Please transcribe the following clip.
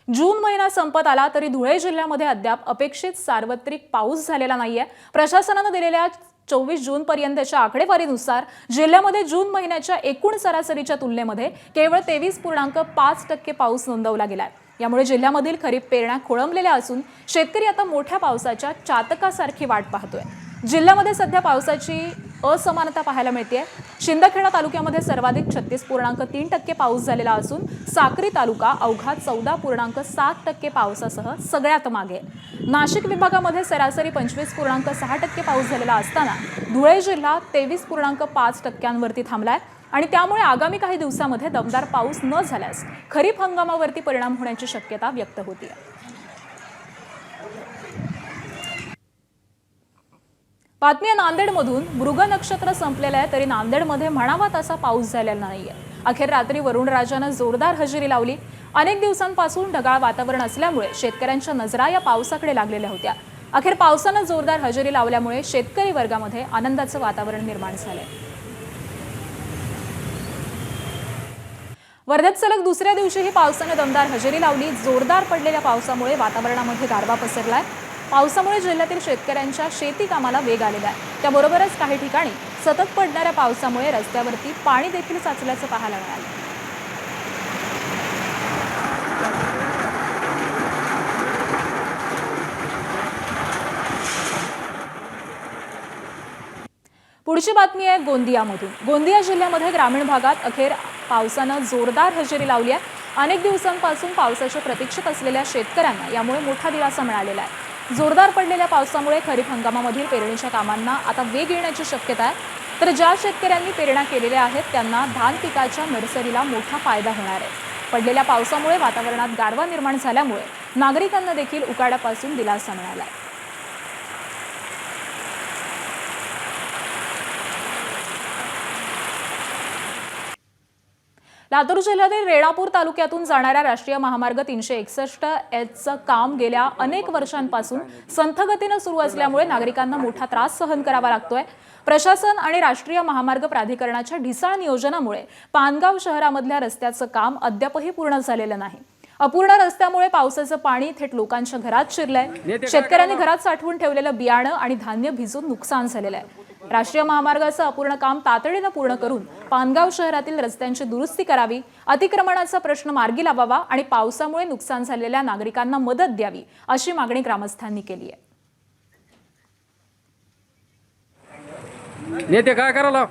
जून महिना संपत आला तरी धुळे जिल्ह्यामध्ये अद्याप अपेक्षित सार्वत्रिक पाऊस झालेला नाहीये। प्रशासनाने दिलेल्या 24 जून पर्यंतच्या आकडेवारीनुसार जिल्ह्यामध्ये जून महिन्याच्या एकूण सरासरीच्या तुलनेमध्ये केवळ 23.5% पाऊस नोंदवला गेलाय। यामुळे जिल्ह्यामधील खरीप पेरण्या खोळंबलेल्या असून शेतकरी आता मोठ्या पावसाच्या चातकासारखी वाट पाहतोय। जिल्ह्यामध्ये सध्या पावसाची असमानता पाहायला मिळते। शिंदखेडा तालुक्यामध्ये सर्वाधिक 36.3% पाऊस झालेला असून साक्री तालुका अवघा 14.7% पावसासह सगळ्यात मागे। नाशिक विभागामध्ये सरासरी 25.6% पाऊस झालेला असताना धुळे जिल्हा 23.5%वरती थांबलाय आणि त्यामुळे आगामी काही दिवसांमध्ये दमदार पाऊस न झाल्यास खरीप हंगामावरती परिणाम होण्याची शक्यता व्यक्त होती आहे। बातमी नांदेडमधून मृग नक्षत्र संपलेलं आहे तरी नांदेडमध्ये म्हणावा तसा पाऊस झालेला नाहीये। अखेर रात्री वरुणराजाने जोरदार हजेरी लावली। अनेक दिवसांपासून ढगाळ वातावरण असल्यामुळे शेतकऱ्यांच्या नजरा या पावसाकडे लागलेल्या होत्या। अखेर पावसाने जोरदार हजेरी लावल्यामुळे शेतकरी वर्गामध्ये आनंदाचं वातावरण निर्माण झालंय। वर्ध्यात सलग दुसऱ्या दिवशीही पावसाने दमदार हजेरी लावली। जोरदार पडलेल्या पावसामुळे वातावरणामध्ये गारवा पसरलाय। पावसामुळे जिल्ह्यातील शेतकऱ्यांच्या शेती कामाला वेग आलेला आहे। त्याबरोबरच काही ठिकाणी सतत पडणाऱ्या पावसामुळे रस्त्यावरती पाणी देखील साचल्याचं पाहायला मिळालं। पुढची बातमी आहे गोंदियामधून। गोंदिया जिल्ह्यामध्ये ग्रामीण भागात अखेर पावसाने जोरदार हजेरी लावली आहे। अनेक दिवसांपासून पावसाच्या प्रतीक्षेत असलेल्या शेतकऱ्यांना यामुळे मोठा दिलासा मिळालेला आहे। जोरदार पडलेल्या पावसामुळे खरीप हंगामामधील पेरणीच्या कामांना आता वेग येण्याची शक्यता आहे। तर ज्या शेतकऱ्यांनी पेरण्या केलेल्या आहेत त्यांना धान पिकाच्या नर्सरीला मोठा फायदा होणार आहे। पडलेल्या पावसामुळे वातावरणात गारवा निर्माण झाल्यामुळे नागरिकांना देखील उकाड्यापासून दिलासा मिळाला आहे। लातूर जिल्ह्यातील रेणापूर तालुक्यातून जाणाऱ्या राष्ट्रीय महामार्ग 361चं काम गेल्या अनेक वर्षांपासून संथ गतीने सुरू असल्यामुळे नागरिकांना मोठा त्रास सहन करावा लागतोय। प्रशासन आणि राष्ट्रीय महामार्ग प्राधिकरणाच्या ढिसाळ नियोजनामुळे पानगाव शहरामधल्या रस्त्याचं काम अद्यापही पूर्ण झालेलं नाही। अपूर्ण रस्त्यामुळे पावसाचं पाणी थेट लोकांच्या घरात शिरलंय। शेतकऱ्यांनी घरात साठवून ठेवलेलं बियाणं आणि धान्य भिजून नुकसान झालेलं आहे। राष्ट्रीय महामार्गाचं अपूर्ण काम तातडीने पूर्ण करून पानगाव शहरातील रस्त्यांची दुरुस्ती करावी, अतिक्रमणाचा प्रश्न मार्गी लावावा आणि पावसामुळे नुकसान झालेल्या नागरिकांना मदत द्यावी अशी मागणी ग्रामस्थांनी केली आहे। नेते काय करायला